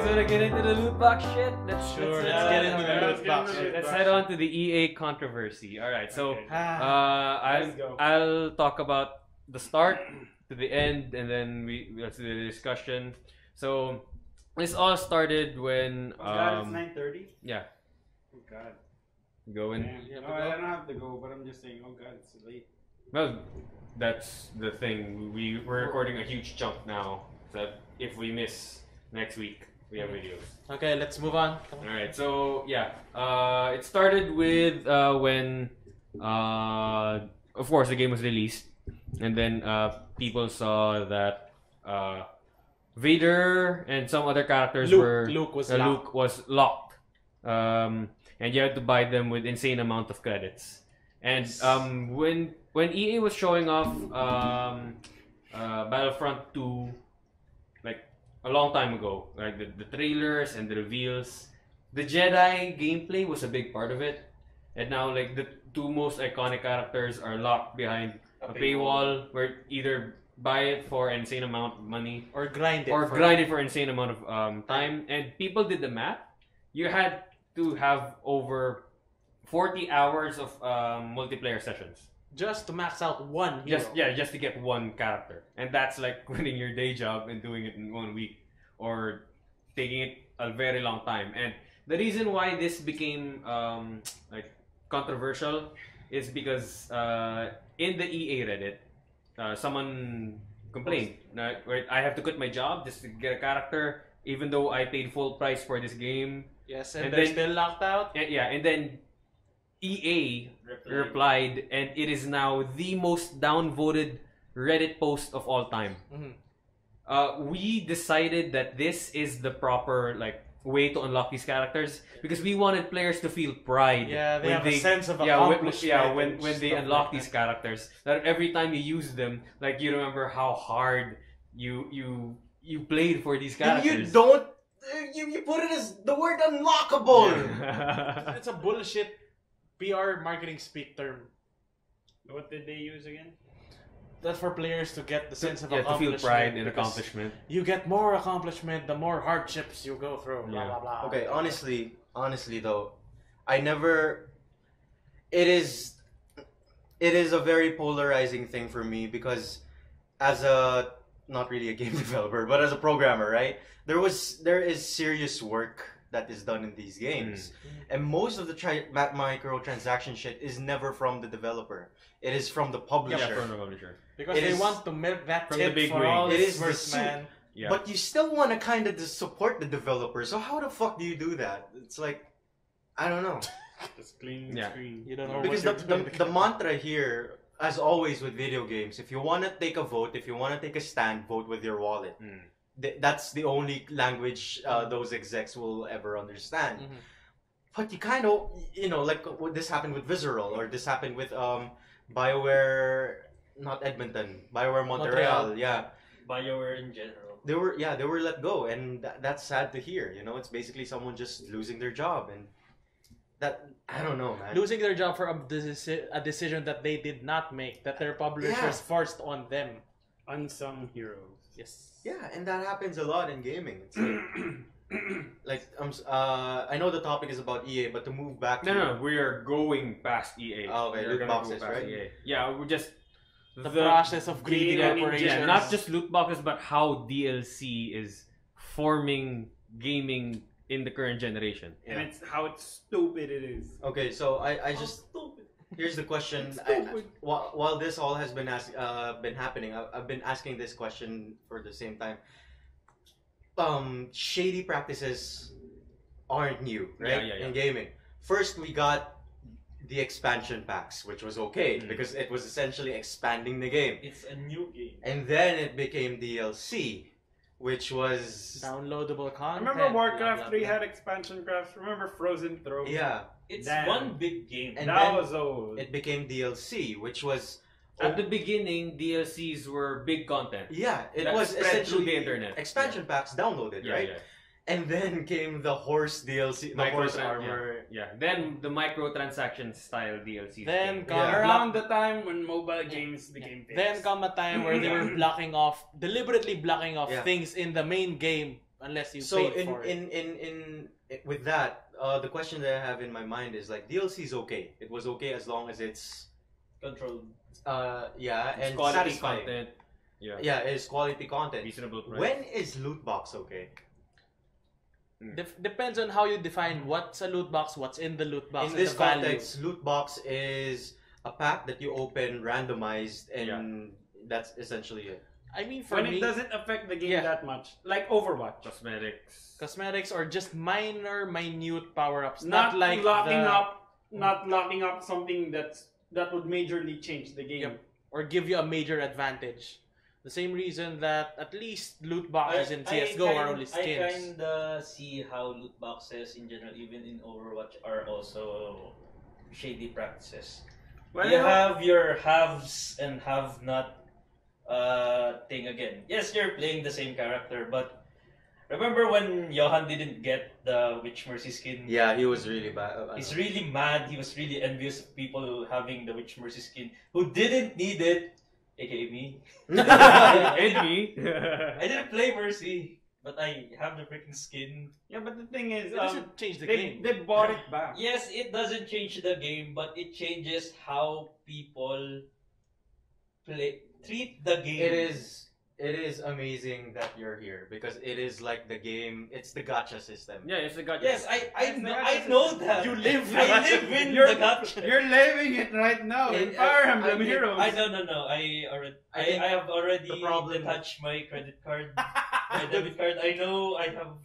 wanna get into the loot box shit? Let's get into the loot box shit. Let's head on to the EA controversy. All right, so Okay. I'll talk about the start to the end, and then let's do the discussion. So this all started when Oh God, it's 9:30. yeah, Oh God. going. Damn. No, I don't have to go, but I'm just saying. Oh God, it's late. Well, that's the thing. We're recording a huge chunk now. So if we miss next week, we have videos. Okay, let's move on. All right. So yeah, it started with when, of course, the game was released, and then people saw that Vader and some other characters Luke was locked, and you had to buy them with insane amount of credits. And when EA was showing off Battlefront 2, like a long time ago, like the trailers and the reveals, the Jedi gameplay was a big part of it. And now like the two most iconic characters are locked behind a paywall where either buy it for an insane amount of money or grind it for insane amount of time. And people did the math. You had to have over 40 hours of multiplayer sessions just to max out one hero. Just to get one character, and that's like quitting your day job and doing it in 1 week, or taking it a very long time. And the reason why this became like controversial is because in the EA Reddit, someone complained, right? I have to quit my job just to get a character, even though I paid full price for this game. Yes, and they're still locked out. Yeah, and then EA replied, and it is now the most downvoted Reddit post of all time. Mm-hmm. We decided that this is the proper way to unlock these characters because we wanted players to feel pride. Yeah, they have a sense of accomplishment. When they unlock these characters, that every time you use them, like you remember how hard you played for these characters. And you don't. You put it as the word unlockable. Yeah. It's a bullshit PR marketing speak term. What did they use again? That's for players to get the sense of to accomplishment. feel pride and accomplishment. You get more accomplishment the more hardships you go through. Blah blah blah. Okay, honestly though, I never. It is a very polarizing thing for me because, as a not really a game developer, but as a programmer, right? There is serious work that is done in these games, and most of the microtransaction shit is never from the developer. It is from the publisher. Yeah, from the publisher. Because they want to milk that from tip the big for wing. all It is worth, the man. Yeah. But you still want to kind of support the developer. So how the fuck do you do that? It's like, I don't know. Just clean the screen. You don't know Because what you're doing. the mantra here, as always with video games, if you want to take a vote, if you want to take a stand, vote with your wallet. That's the only language those execs will ever understand. Mm-hmm. But you kind of, like this happened with Visceral, or this happened with BioWare, not Edmonton, BioWare Montreal. Yeah. BioWare in general. They were let go, and that's sad to hear. It's basically someone just losing their job, and that I don't know, man. Losing their job for a decision that they did not make, that their publishers forced on them. Unsung heroes. Yes. Yeah, and that happens a lot in gaming. It's like, I know the topic is about EA, but to move back to... No, we are going past EA. Oh, okay, We're loot gonna boxes, go past right? EA. Yeah, we're just... The process of greedy gaming corporations. Yeah, not just loot boxes, but how DLC is forming gaming in the current generation. And it's how stupid it is. Okay, so I just... Here's the question. While this all has been happening, I've been asking this question for the same time. Shady practices aren't new, right? Yeah. In gaming. First, we got the expansion packs, which was okay because it was essentially expanding the game. It's a new game. And then it became DLC, which was downloadable content. Remember Warcraft 3 had expansion crafts? Remember Frozen Throne? Yeah. It's Damn. one big game. And that then was old. It became DLC, which was At the beginning, DLCs were big content. yeah, it That was spread essentially through the internet. expansion packs downloaded, right? Yeah. And then came the horse DLC, the horse Microtran- armor. Yeah. Then the microtransaction style DLCs. Then came. come Around the time when mobile games became famous. Then come a time where they were deliberately blocking off Yeah. things in the main game unless you So paid for it. with that, the question that I have in my mind is like DLC is okay. It was okay as long as it's Controlled. and quality satisfying. content. Yeah. Yeah, it's quality content. Reasonable price. When is loot box okay? Depends on how you define what's a loot box, what's in the loot box, In and this the value. context, loot box is a pack that you open randomized, and that's essentially it. I mean, for When me, it doesn't affect the game Yeah. that much, like Overwatch. Cosmetics. cosmetics or just minute power-ups, Not like locking the, up, not locking up something that would majorly change the game. Yep. or give you a major advantage. The same reason that at least loot boxes in CS:GO are only skins. I kinda see how loot boxes in general, even in Overwatch, are also shady practices. Well, you you know- have your haves and have not thing again. Yes, you're playing the same character, but remember when Johan didn't get the Witch Mercy skin? Yeah, he was really bad. He's really mad. He was really envious of people having the Witch Mercy skin who didn't need it, aka me. And me. I didn't play Mercy, but I have the freaking skin. Yeah, but the thing is, It doesn't change the they, game. they bought it back. Yes, it doesn't change the game, but it changes how people treat the game. It is amazing that you're here because it is like the game. It's the gacha system. Yeah, it's a god. Yes, It's I know that. You live I live in You're- the gacha. You're living it right now in Fire Emblem Heroes. I no. I think have already the problem- detached my credit card, my debit card. I know I have.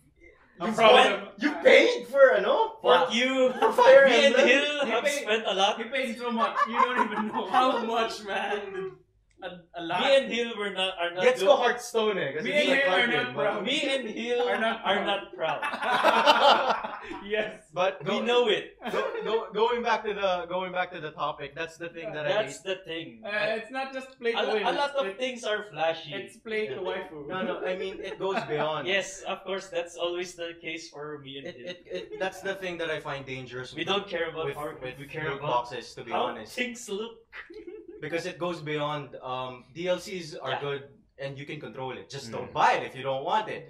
I'm You proud spent- of You paid for no? Fuck you. For Fire Me and Emblem? Hill You have paid- spent a lot. You paid so much, you don't even know How much, man? A lot. Me and Hill are not Let's good. go Hearthstone eh. 'cause Me it's and like Hill are card not game, proud. but- Me and Hill Are not proud. proud. Yes. But We know it. going back to the topic. That's the thing that I That's hate. the thing. It's not just play to win. A lot of it's, things are flashy. it's play to waifu. No, I mean it goes beyond. Yes, of course, that's always the case for me and Hill. That's the thing that I find dangerous. We don't care about with, how with we care loot about boxes, to be how honest, things look. because it goes beyond. DLCs are Yeah. good and you can control it. Just don't Mm. buy it if you don't want it.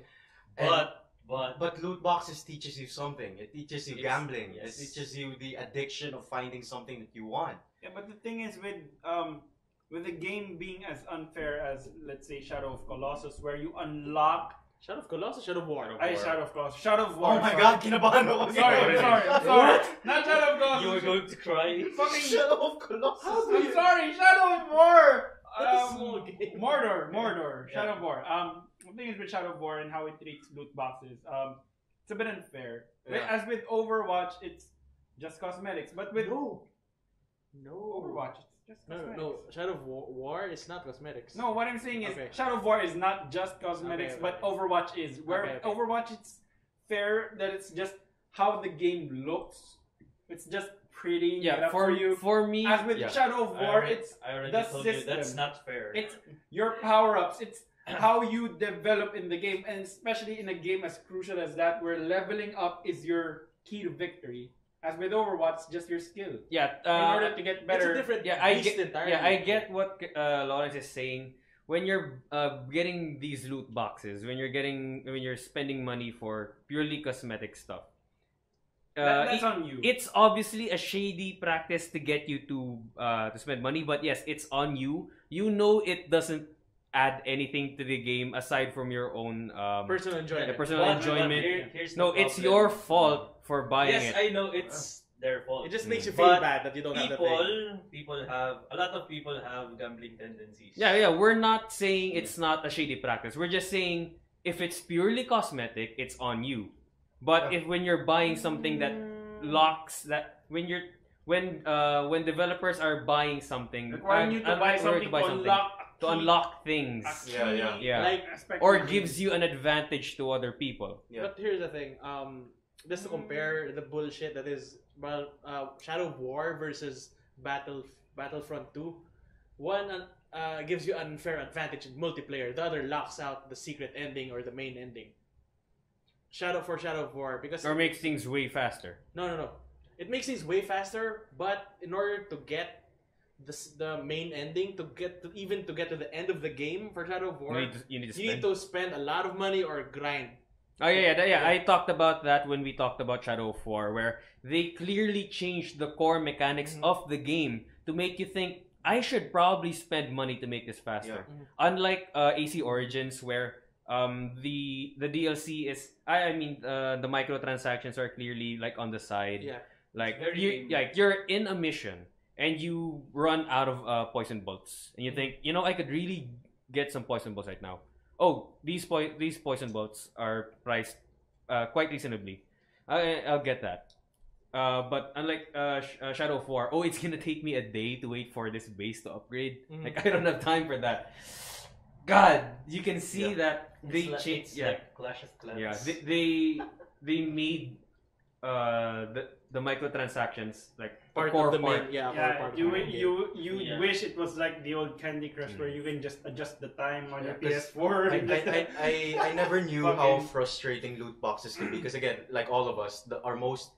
And- But loot boxes teaches you something. It teaches you It's- gambling. yes. It teaches you the addiction of finding something that you want. Yeah, but the thing is with the game being as unfair as, let's say, Shadow of Colossus, where you unlock Shadow of Colossus, Shadow of War. Shadow of Colossus, Shadow of War. Oh my sorry. God, kinabahan ako. Sorry, I'm sorry. Not Shadow of Colossus. you were going to cry. Fucking Shadow of Colossus. I'm sorry, Shadow of War. That's a small game. Mordor, Yeah. Shadow of War. The thing is with Shadow of War and how it treats loot boxes, it's a bit unfair. Yeah. As with Overwatch, it's just cosmetics, but with No. Overwatch, it's just cosmetics. No. Shadow of War is not cosmetics. No, what I'm saying is Okay. Shadow of War is not just cosmetics, Okay, but okay. Overwatch is. Where Okay. Overwatch, it's fair that it's just how the game looks. It's just pretty. made Yeah, up for you. for me, As with Yeah. Shadow of War, it's I already the told you system. that's not fair. It's your power ups. It's how you develop in the game, and especially in a game as crucial as that, where leveling up is your key to victory. As with Overwatch, just your skill. yeah, In order to get It's better. a different yeah, I beast get, entirely. yeah, I get what Lawrence is saying. When you're getting these loot boxes, when you're spending money for purely cosmetic stuff, That's on you. it's obviously a shady practice to get you to spend money. But yes, it's on you. You know it doesn't add anything to the game aside from your own personal enjoyment. the personal But enjoyment. here's No, the it's problem. your fault for buying Yes, it. I know it's their fault. It just makes you feel But bad that you don't have the thing. people have a lot of people have gambling tendencies. Yeah, we're not saying it's not a shady practice. We're just saying if it's purely cosmetic, it's on you. But if when you're buying something that locks that when developers are buying something Requiring you to buy something to unlock things Yeah. Yeah. Like, or gives you an advantage to other people. Yeah. But here's the thing. Just to compare the bullshit that is Shadow of War versus Battlefront 2, one gives you unfair advantage in multiplayer. The other locks out the secret ending or the main ending. Shadow of War because Or makes things way faster. no. It makes things way faster, but in order to get the main ending, to get to the end of the game for Shadow of War, You need to you need to spend a lot of money or grind. Oh yeah. I talked about that when we talked about Shadow of War, where they clearly changed the core mechanics of the game to make you think I should probably spend money to make this faster. Unlike AC Origins, where the DLC is, I mean the microtransactions are clearly like on the side. Yeah. Like Very you're in a mission and you run out of poison bolts, and you think, I could really get some poison bolts right now. Oh, these poison bolts are priced quite reasonably. I'll get that. But unlike Shadow of War, it's gonna take me a day to wait for this base to upgrade. Like I don't have time for that. God, you can see that they changed. Yeah, like Clash of Clans. yeah. They made the microtransactions like Part core of the part. main, part of you the main game. you Yeah. wish it was like the old Candy Crush where you can just adjust the time on your 'cause PS4. I never knew how Fucking- frustrating loot boxes can be because again, like all of us, our most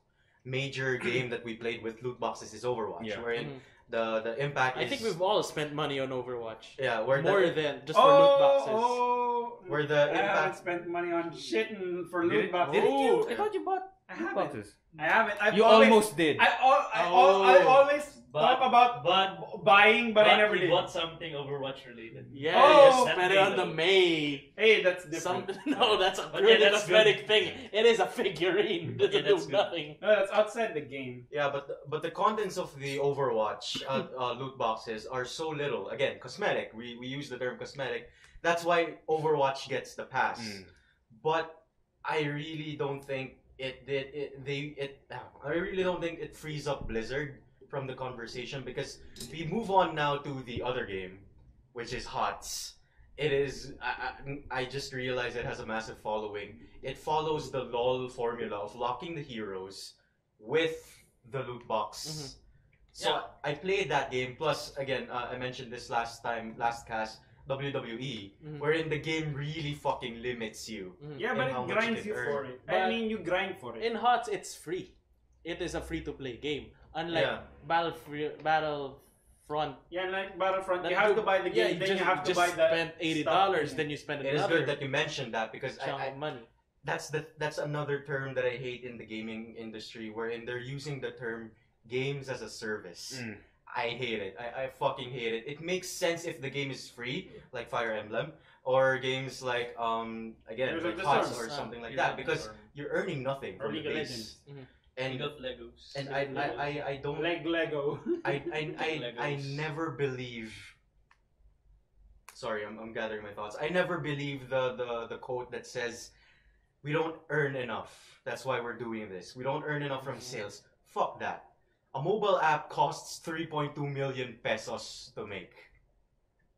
major game that we played with loot boxes is Overwatch, Yeah. wherein the impact I is think we've all spent money on Overwatch. where More than just for loot boxes. where the I haven't impact spent money on shit for Did loot it- boxes. Didn't you? Oh. I thought you bought I loot haven't. boxes. I haven't. I've You always, almost did. I always talk about buying, but I never you did. bought something Overwatch related. Yeah, Oh, you spent it on the May. Hey, that's different. No, that's a But really yeah, that's cosmetic good. thing. It is a figurine. It Yeah, doesn't that's do good. nothing. No, that's outside the game. Yeah, but the contents of the Overwatch loot boxes are so little. Again, cosmetic. We use the term cosmetic. That's why Overwatch gets the pass. But I really don't think I really don't think it frees up Blizzard from the conversation because we move on now to the other game, which is HOTS. It is. I just realized it has a massive following. It follows the LOL formula of locking the heroes with the loot box. So Yeah. I played that game. Plus, again, I mentioned this last cast, WWE, wherein the game really fucking limits you. Yeah, And but how it much grinds you you can for earn. it. But I mean, you grind for it. In HOTS, it's free. It is a free-to-play game. Unlike Yeah. Battlefront. Yeah, like Battlefront, that you have to buy the yeah, game, then just, you have to just buy the spend $80, stuff. then you spend It is another good that you mentioned that because chunk of money. that's another term that I hate in the gaming industry, wherein they're using the term games as a service. I hate it. I fucking hate it. It makes sense if the game is free, like Fire Emblem, or games like again Heroes of like the HOTS Storm. or something like Heroes that of the because Storm. you're earning nothing Or from the League of base. Legends. And League of Legos. and I don't Lego. I Legos. never believe. Sorry, I'm gathering my thoughts. I never believe the quote that says, "We don't earn enough. That's why we're doing this. We don't earn enough from sales." Fuck that. A mobile app costs 3.2 million pesos to make.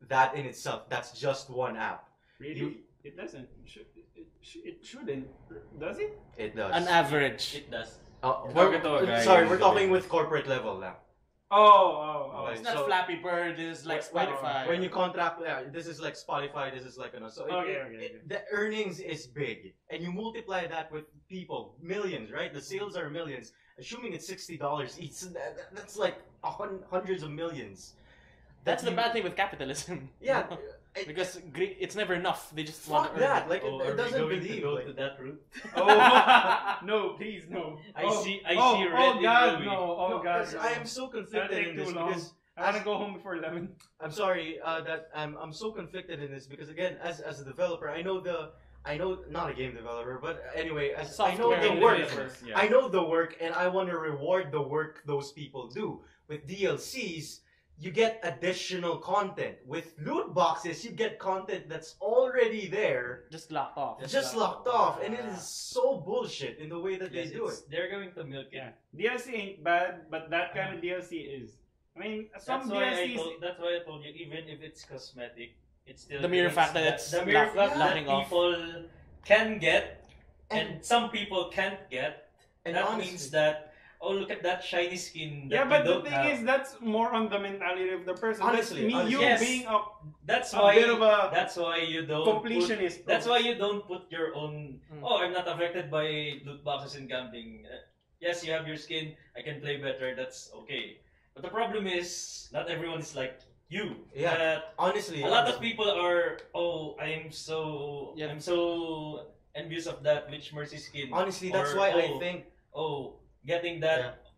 That in itself, that's just one app. Really? It doesn't. It shouldn't. Does it? It does. On average. It does. Talking to a guy sorry, who's we're a talking bit- with corporate level now. Oh. Okay. It's not So- Flappy Bird, it's like Spotify. When you contract, this is like Spotify, this is like so Okay. the earnings is big, and you multiply that with people, millions, right? The sales are millions. Assuming it's $60 each, so that's like hundreds of millions. That's the you- bad thing with capitalism. Yeah, Because it's never enough. They just want fuck to earn that. it. Like Oh, it are we doesn't going to believe. go like- to that route? Oh no! Please no. I see red Oh in God, Louis. no! Oh No, God, 'cause no. I am so That'll conflicted take in too this long. because I wanna go home before 11. I'm sorry that I'm so conflicted in this because again, as a developer, I know not a game developer, but anyway, as I know Software the work. developer. Yeah. I know the work, and I want to reward the work those people do. With DLCs, you get additional content. With loot boxes, you get content that's already there, Just locked off. just locked off, and it is so bullshit in the way that Yes, they do it. they're going to milk it. Yeah, DLC ain't bad, but that kind of DLC is. I mean, some That's why, DLCs. that's why I told you, even if it's cosmetic, it's still The mere things fact that it's the mere lock- fact that locking off. people can get and some people can't get, And that honestly- means that look at that shiny skin. That Yeah, you but the don't thing have. is, that's more on the mentality of the person. Honestly, That's me, you yes. being a that's a why bit of a that's why you don't completionist. That's why you don't put your own. Mm. Oh, I'm not affected by loot boxes in gambling. Yes, you have your skin. I can play better. That's okay. But the problem is, not everyone is like you. Yeah. That Honestly, a lot of people are. Oh, I'm so envious of that Witch Mercy skin. Honestly, that's Or, why I oh, think getting that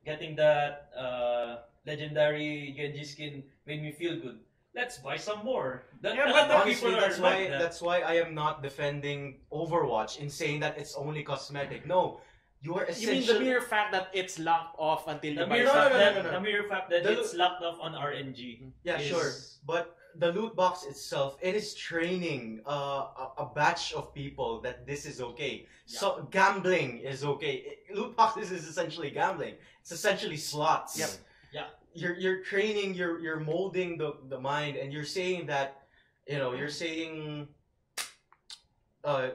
legendary Genji skin made me feel good. Let's buy some more. Yeah, A but lot of honestly, people are like that. that's why I am not defending Overwatch in saying that it's only cosmetic. No, you are You mean essentially the mere fact that it's locked off until you The buy mere, No, fact no, no, that, no, no. the mere fact that The it's locked off on RNG. yeah, is- sure. But the loot box itself, it is training a batch of people that this is okay. So gambling is okay. Loot boxes is essentially gambling. It's essentially slots. Yep. Yeah. You're training. You're molding the mind, and you're saying that, you're saying.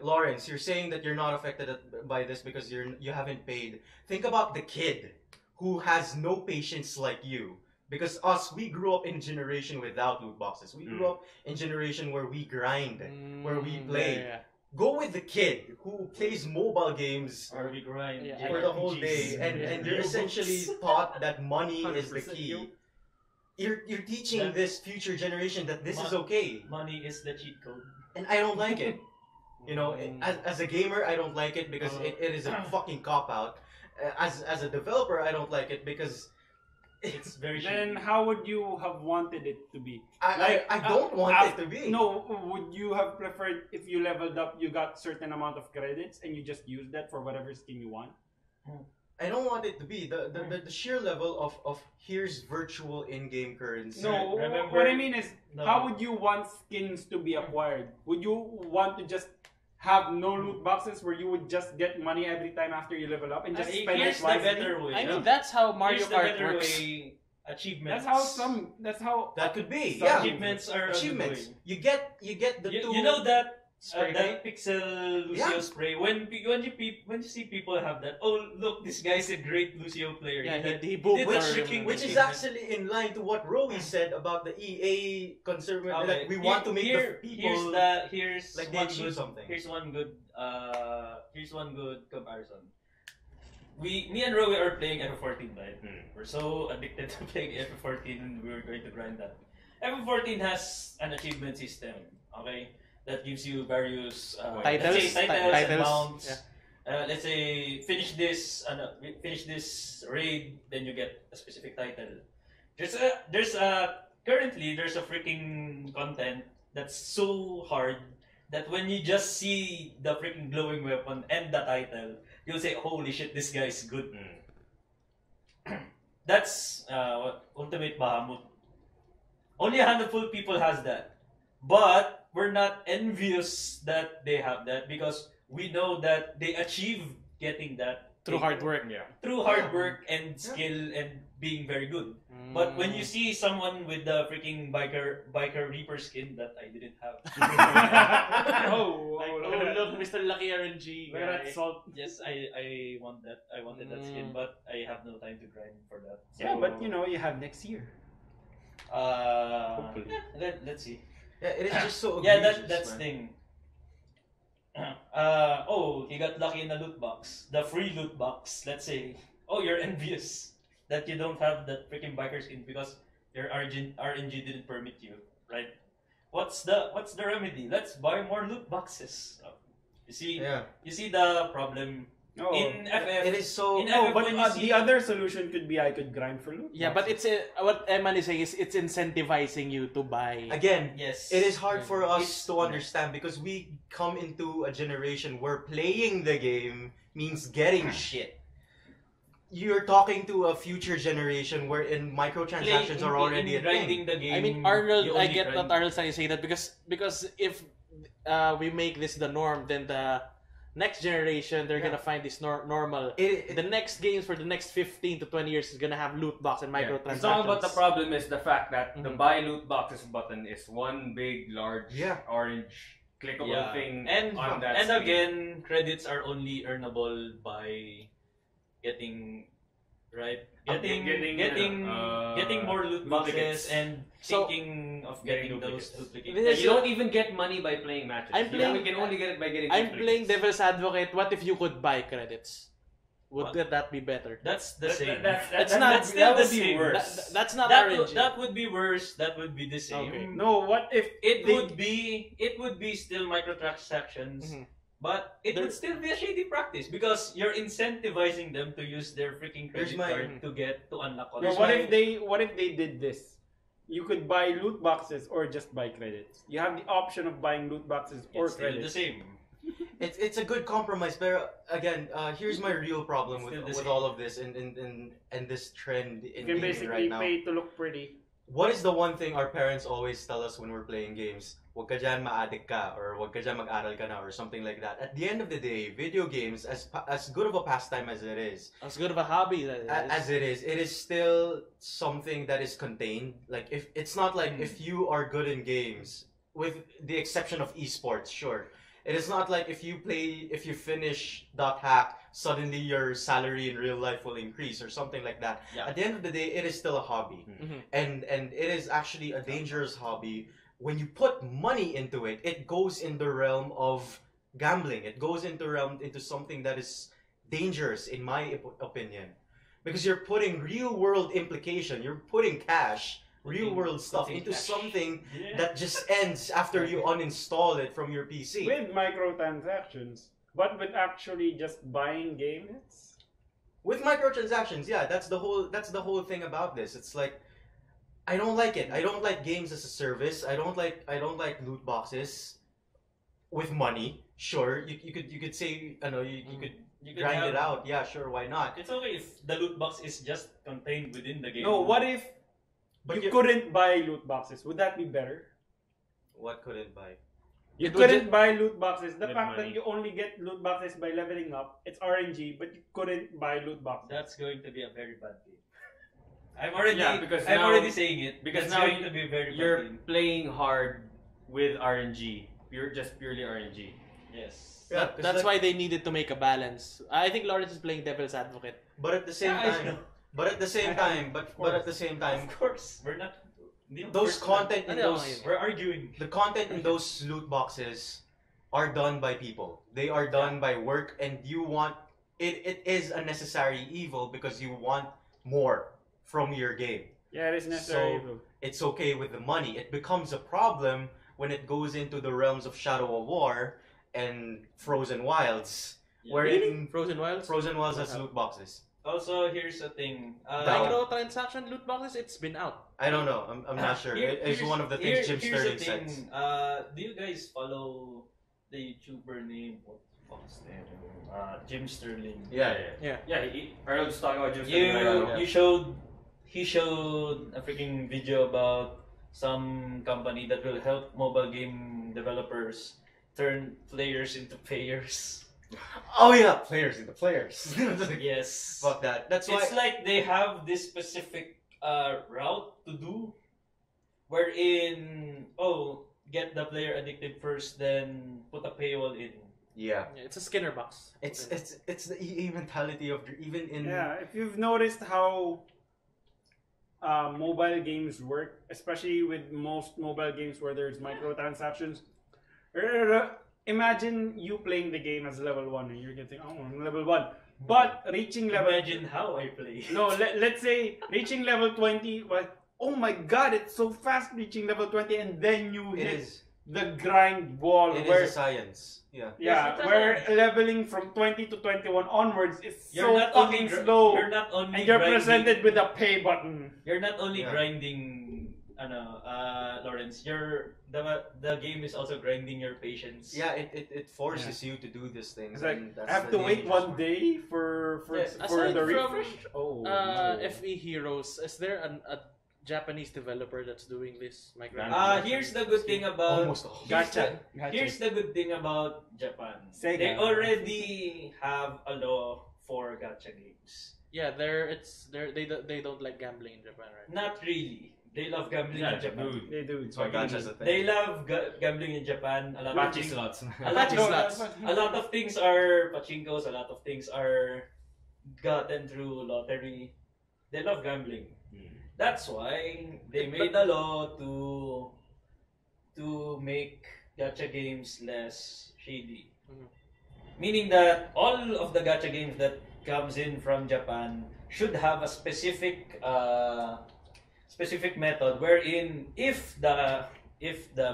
Lawrence, you're saying that you're not affected by this because you haven't paid. Think about the kid who has no patience like you. Because we grew up in a generation without loot boxes. We grew up in a generation where we grind, where we play. Yeah. Go with the kid who plays mobile games Or we grind Yeah, for the whole day, and you're essentially taught that money is the 100% key. you. You're teaching That- this future generation that this is okay, Money is the cheat code. and I don't like it. As a gamer, I don't like it because it is a fucking cop out. As a developer, I don't like it because It's very Then shitty. how would you have wanted it to be? I don't want it to be. No, would you have preferred if you leveled up, you got certain amount of credits and you just use that for whatever skin you want? I don't want it to be the sheer level of here's virtual in-game currency. No, Remember- what I mean is, No. how would you want skins to be acquired? Would you want to just have no loot boxes where you would just get money every time after you level up and just spend it Here's the wisely? better way. I mean, that's how Mario Here's the Kart better works. way. Achievements. That's how That could be, Some yeah. Achievements are a good Achievements. way. You get the two. You know that spray that pixel Lucio Yeah. spray. When you see people have that, oh look, this guy's a great Lucio player. Yeah, did- he booped did or- that tricking Which is achievement. actually in line to what Rowie said about the EA conservative. Okay, Like we want to make the people here's like they one achieve good, something. Here's one good comparison. Me and Rowie are playing FF14, right? We're so addicted to playing FF14, we were going to grind that. FF14 has an achievement system, okay, that gives you various Titles? let's say titles and Titles, mounts. Let's say finish this raid, then you get a specific title. Currently there's a freaking content that's so hard that when you just see the freaking glowing weapon and the title, you'll say, "Holy shit, this guy is good." That's Ultimate Bahamut. Only a handful of people has that, but we're not envious that they have that because we know that they achieve getting that Through hard work. through hard work and skill and being very good. But when you see someone with the freaking biker Reaper skin that I didn't have, oh, Like, look oh at that. look, Mr. Lucky RNG Look at guy. that salt. yes, I want that. I wanted that skin, but I have no time to grind for that. Yeah, but you have next year. Hopefully. Let's see. Yeah, it is just so Yeah, egregious, that's man. thing. He got lucky in the loot box, the free loot box. Let's say, oh, you're envious that you don't have that freaking biker skin because your RNG didn't permit you, right? What's the remedy? Let's buy more loot boxes. You see, Yeah, you see the problem Oh. in FF. it is so. in No, FF but when you see the other solution could be I could grind for loot. Yeah, but it's what Eman is saying is it's incentivizing you to buy. Again, yes, it is hard for us It's- to understand because we come into a generation where playing the game means getting shit. You're talking to a future generation wherein microtransactions are already a grinding thing. the game. I mean, Arnold, you I only get grind. that Arnold's trying to say that because if we make this the norm, then the next generation they're gonna find this normal. The next games for the next 15 to 20 years is gonna have loot box and microtransactions. It's all about the problem is the fact that the Mhm. buy loot boxes button is one big, large, orange clickable thing and on that and screen. again, credits are only earnable by getting getting more loot boxes duplicates. and So- thinking of Getting getting those duplicates. This duplicates. is- You don't even get money by playing matches. I'm playing- You can only get it by getting I'm duplicates. playing devil's advocate. What if you could buy credits? Would that be better? That's the same. It's not- That's still that the would be same. worse. That's not That RNG. that would be worse. That would be the same. Okay. No, what if It they- would be still microtransactions, Mhm. But it would still be a shady practice because you're incentivizing them to use their freaking credit card to unlock all But what if they did this? You could buy loot boxes or just buy credits. You have the option of buying loot boxes or it's still the credits. same. It's a good compromise, but again, here's my real problem with all of this and this trend in You can gaming basically right now. pay to look pretty. What is the one thing our parents always tell us when we're playing games? Huwag ka dyan ma-addict ka, or huwag ka dyan mag-aral ka na, or something like that. At the end of the day, video games, as good of a pastime as it is, As good of a hobby that it is still something that is contained. Like if it's not like if you are good in games, with the exception of esports, sure. It is not like if you finish .hack, suddenly your salary in real life will increase or something like that. Yeah. At the end of the day, it is still a hobby, and it is actually a dangerous hobby. When you put money into it, it goes in the realm of gambling. It goes into something that is dangerous, in my opinion, because you're putting real world implication. You're putting cash, real world stuff into something that just ends after you uninstall it from your PC. With microtransactions, but with actually just buying games. With microtransactions, yeah, that's the whole thing about this. It's like I don't like it. I don't like games as a service. I don't like loot boxes with money. Sure, you could say you could grind it out. Yeah, sure, why not? It's okay if the loot box is just contained within the game. No, what if But you couldn't buy loot boxes? Would that be better? What couldn't buy? You couldn't buy loot boxes. The With fact money. that you only get loot boxes by leveling up, it's RNG, but you couldn't buy loot boxes. That's going to be a very bad game. I'm already now- already saying it. because That's now going to be a very bad You're game. playing hard with RNG. Just purely RNG. Yes. Yeah, 'cause That's like- why they needed to make a balance. I think Lawrence is playing devil's advocate. But at the same Yeah, I time, know. but at the same time, but at the same time, Of course, we're not. those content in Ano, those We're arguing. the content in those loot boxes are done by people. They are done by work, and you want it. It is a necessary evil because you want more from your game. Yeah, it is necessary. So it's okay with the money. It becomes a problem when it goes into the realms of Shadow of War and Frozen Wilds, wherein Frozen Wilds? Frozen Wilds has loot boxes. Also, here's the thing. Microtransaction loot boxes, it's been out. I don't know. I'm not sure. It's one of the things Jim Sterling says. Do you guys follow the YouTuber name? What the fuck is their name? Jim Sterling. Yeah. Arnold was talking about Jim Sterling right now. He showed a freaking video about some company that will help mobile game developers turn players into players. Oh yeah, players into players. Yes. Fuck that. That's why. It's like they have this specific route to do, wherein get the player addicted first, then put a paywall in. Yeah. It's a Skinner box. It's the EA mentality of even in. Yeah, if you've noticed how mobile games work, especially with most mobile games where there's microtransactions. Imagine you playing the game as level 1 and you're getting, I'm level 1. But reaching level... Imagine how I play. No, let's say reaching level 20, but oh my god, it's so fast reaching level 20, and then you It hit is. the grind wall It where... is a science. Yeah. Yeah, Yes, it's where a- leveling from 20 to 21 onwards is You're so not fucking only slow. You're not only And you're grinding, presented with a pay button. You're not only Yeah. grinding, Lawrence. The game is also grinding your patience. Yeah, it forces you to do these things. It's like, and that's I have the to wait dangerous one part. day for Yes, for aside the from, refresh. Oh, no. FE Heroes, is there a Japanese developer that's doing this Here's the good thing about Almost all. Here's the good thing about Japan. Sega. They already have a law for gacha games. Yeah, they don't like gambling in Japan, right? Not really. They love gambling in Japan. dude. They do. That's why gacha's a thing. They love gambling in Japan. A lot of Machi things, slots. a lot Machi of- slots. a lot of things are pachinkos. A lot of things are gotten through lottery. They love gambling. That's why they made a law to make gacha games less shady. Mhm. Meaning that all of the gacha games that comes in from Japan should have a specific method wherein if the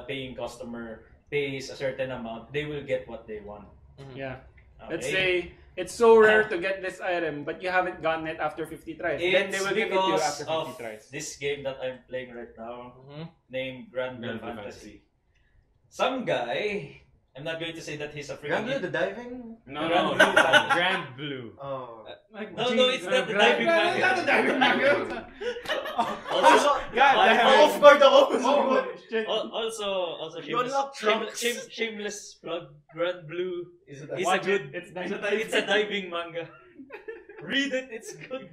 paying customer pays a certain amount, they will get what they want. Yeah. Okay? Let's say it's so rare to get this item, but you haven't gotten it after 50 tries. Then they It's will give it to you because after 50 of tries. this game that I'm playing right now, named Grand Blue Grand Blue Fantasy. Some guy, I'm not going to say that he's a freaking. Granblue, the diving? No, Grand no, Blue. Grand Blue. Oh. No, it's not the diving manga. Not the diving manga. Also, God damn. Off guard ako! Holy shit. also You unlock trunks. shameless plug. Grand Blue Is it is a Watch good. it. It's a diving manga. Read it. It's good.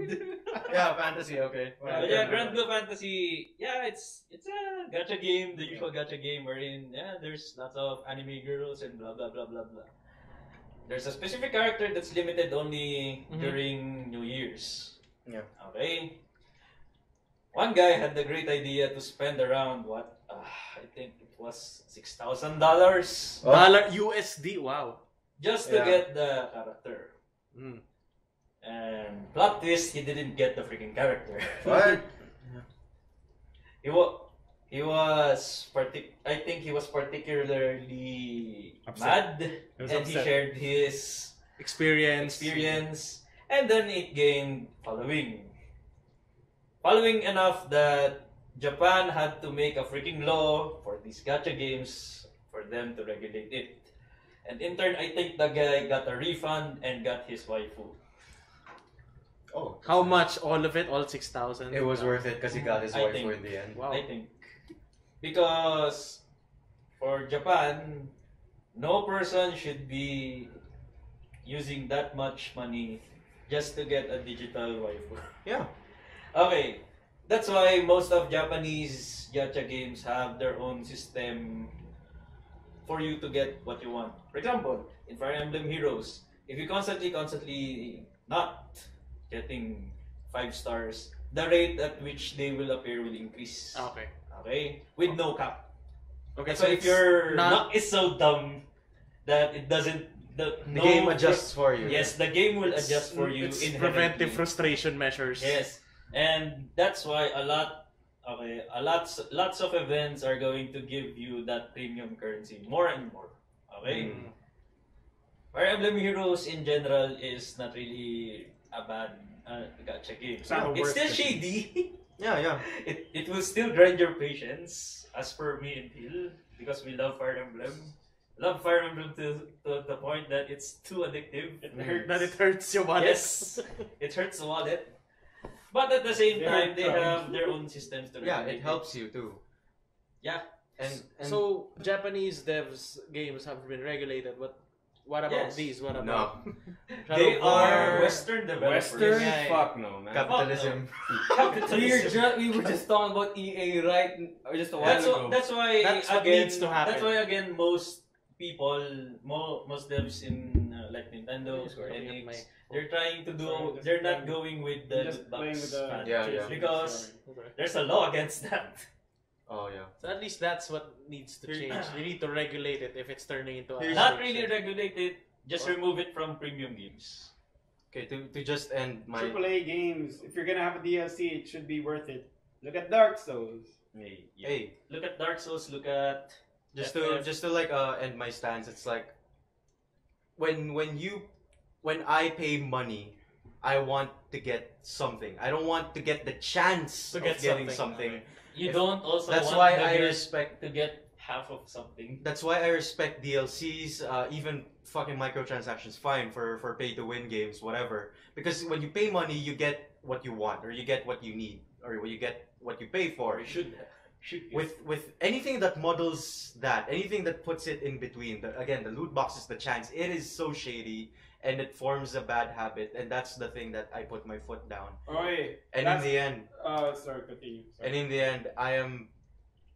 Yeah, fantasy, okay. Yeah, Grand Blue Fantasy. Yeah, it's a gacha game, the usual gacha game wherein there's lots of anime girls and blah blah blah blah blah. There's a specific character that's limited only during New Year's. Yeah. Okay. One guy had the great idea to spend around what I think it was $6,000 Dollar USD. Wow. just to Yeah. get the character. Mm. And plot twist, he didn't get the freaking character. What? He was I think he was particularly Upset. mad, He was and he upset. shared his Experience. and then it gained following. Following enough that Japan had to make a freaking law for these gacha games for them to regulate it. And in turn, I think the guy got a refund and got his waifu. Oh. How much? All of it? All 6,000? It was worth it because he got his I waifu think. in the end. Wow. I think. Because for Japan, no person should be using that much money just to get a digital waifu. Yeah. Okay, that's why most of Japanese gacha games have their own system for you to get what you want. For example, in Fire Emblem Heroes, if you constantly not getting 5 stars, the rate at which they will appear will increase. Okay. Okay? With no cap. Okay, So if it's your not- luck is so dumb that it doesn't... The game adjusts for you. Yes, the game will adjust for you It's inherently. preventive frustration measures. Yes. And that's why lots of events are going to give you that premium currency more and more. Okay? Fire Emblem Heroes in general is not really a bad gacha game. It's not the It's worst still gacha shady. Yeah, yeah. It will still grind your patience, as per me and Phil, because we love Fire Emblem. Love Fire Emblem to the point that it's too addictive. That it hurts your wallet. Yes, it hurts the wallet. But at the same time, they have their own systems to Yeah, regulate it helps you too. Yeah. And So Japanese devs games have been regulated. What about Yes. these? What no. about They Shadow of are War? Western developers. Western? Yeah, Fuck no, man. Capitalism. We were just talking about EA just a while ago. That's why That's what again, needs to happen. That's why again most people, most devs in like Nintendo or Looking at Enix, my- they're trying to do. Sorry, just they're not playing- going with the Just loot playing box with the strategy Yeah, yeah. because Okay. there's a law against that. Oh yeah. So at least that's what needs to change. They need to regulate it if it's turning into a Not really regulated. Just remove it from premium games. Okay, to just end my AAA games. If you're gonna have a DLC, it should be worth it. Look at Dark Souls. hey, Look at Dark Souls. Look at just FF. to like end my stance, it's like when I pay money, I want to get something. I don't want to get the chance To of get getting something. something. You If- don't also. That's want why the I guest respect to get half of something. That's why I respect DLCs, even fucking microtransactions, fine for pay to win games, whatever. Because when you pay money, you get what you want, or you get what you need, or you get what you pay for. Or you should. With anything that muddles that, anything that puts it in between, the loot boxes, the chance, it is so shady and it forms a bad habit, and that's the thing that I put my foot down. Oh wait. And That's- in the end, Sorry, continue. Sorry. and in the end, I am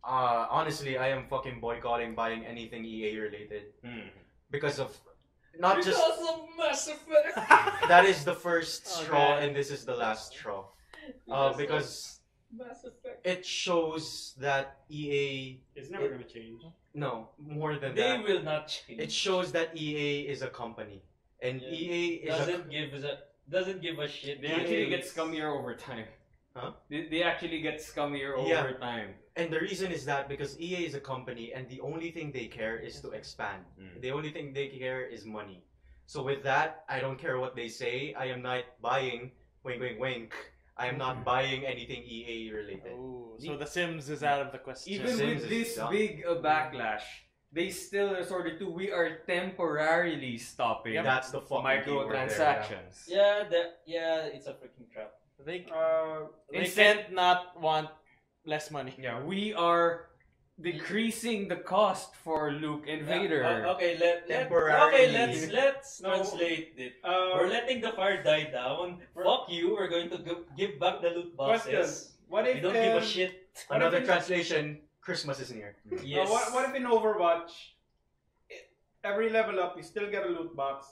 honestly, I am fucking boycotting buying anything EA related because of not just of Mass Effect. that is the first Oh, straw man. and this is the last straw. Because Because Mass Effect. it shows that EA It's never gonna change. no more than They that. will not change. It shows that EA is a company, and Yeah. EA is doesn't give a shit. They actually get scummier over time. Huh? They actually get scummier Yeah. over time. And the reason is that because EA is a company and the only thing they care is to expand. The only thing they care is money. So with that, I don't care what they say. I am not buying, wink, wink, wink. I am not buying anything EA related. Oh, so The Sims is out of the question. Even Sims with is this dumb. big backlash, they still resorted to we are temporarily stopping That's the fucking keyword there, microtransactions. It's a freaking trap. They Instead- can't not want less money. Yeah, we are decreasing the cost for Luke and Vader. Okay, Temporarily. let's No. translate it. We're letting the fire die down. Fuck you. We're going to give back the loot Question. boxes. What if We don't give a shit. Another if- translation, Christmas is near. Yes. what if in Overwatch, every level up you still get a loot box,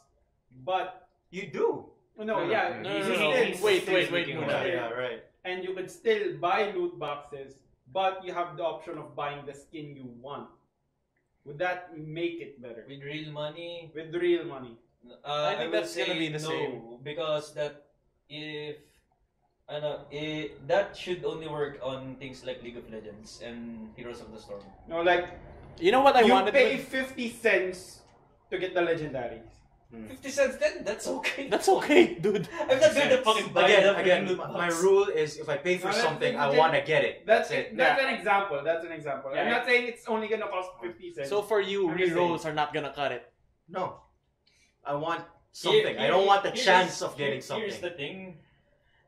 but You do. no, No, yeah, no, you no, still- no. Wait, Yeah, yeah, right. and you could still buy loot boxes, but you have the option of buying the skin you want. Would that make it better With real money, with real money? I think will that's gonna say be the no, same. because that should only work on things like League of Legends and Heroes of the Storm. No, like You know what I you wanted? pay with- 50 cents to get the legendaries. 50 cents then? That's okay. That's okay, dude. I'm not going to fucking buy that Again, freaking loot box. my rule is if I pay for No, that's- something, I that's- want to get it. That's it. That's an example. That's an example. I'm Yeah. not saying it's only gonna cost 50 cents. So for you, I'm just rerolls are not gonna cut it. No, I want something. I don't want the chance of getting something. Here's the thing.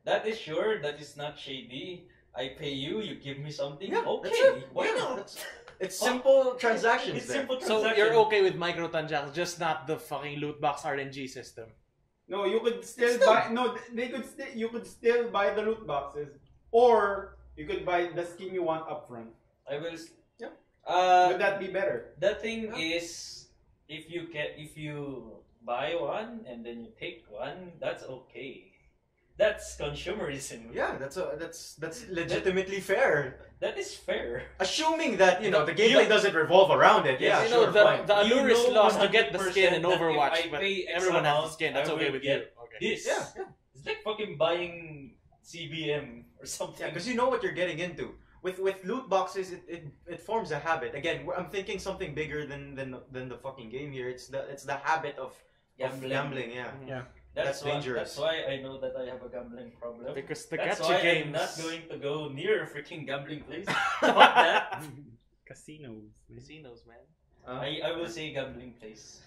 That is sure. That is not shady. I pay you. You give me something. Yeah, Okay. that's it. Why Yeah, not? It's simple transactions. It's there. simple So transaction. you're okay with microtransactions, just not the fucking loot box RNG system. no, you could still buy. No, they could still. You could still buy the loot boxes, or you could buy the skin you want upfront. I will. Yeah. Would that be better? The thing is, if you buy one and then you take one, that's okay. That's consumerism. Yeah, that's legitimately fair. That is fair. Assuming that the gameplay doesn't revolve around it. Yeah, you sure, know, fine. the You allure is know lost to get the 100% skin in that if Overwatch, I but pay X everyone has the amount, skin. That's I okay will with you. get Okay. This. Yeah. It's like fucking buying CBM or something. Yeah, because you know what you're getting into. With loot boxes, it forms a habit. Again, I'm thinking something bigger than the fucking game here. It's the habit of gambling. Yeah. That's dangerous. That's why I know that I have a gambling problem. Because the That's gacha why games. I'm not going to go near a freaking gambling place. Fuck that. Casinos. Casinos, man. I will say gambling place.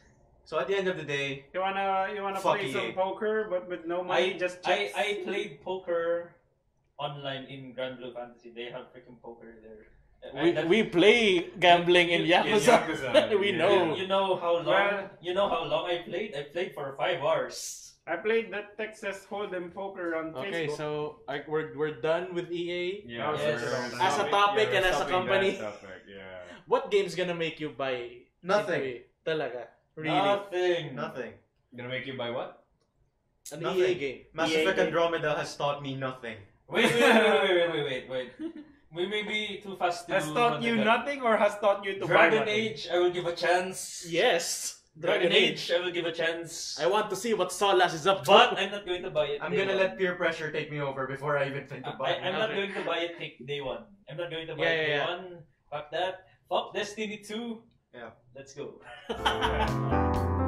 So at the end of the day, You wanna Fuck play EA. some poker, but with no money, just chips? I played poker online in Grand Blue Fantasy. They have freaking poker there. We play gambling in Yakuza. We Yeah. know. You know how long? Well- you know how long I played? I played for 5 hours. I played that Texas Hold'em poker on Okay, Facebook. so we're done with EA. Yeah, Yes. we're As a topic we're and as a stopping company. that topic, yeah. What game's gonna make you buy Nothing. into EA? Talaga. Really? Nothing. Gonna make you buy what? An Nothing. EA game. Mass EA Effect game. Andromeda has taught me nothing. Wait. We may be too fast to Has taught you nothing or has taught you to buy Dragon nothing? Age, I will give a chance. Yes. Dragon Age, I will give a chance. I want to see what Solas is up to. But I'm not going to buy it. I'm day gonna one. let peer pressure take me over before I even think of buying I'm it. not going to buy it day one. I'm not going to buy Yeah, it day yeah. one. Fuck that. Fuck Destiny 2. Yeah. Let's go. Yeah.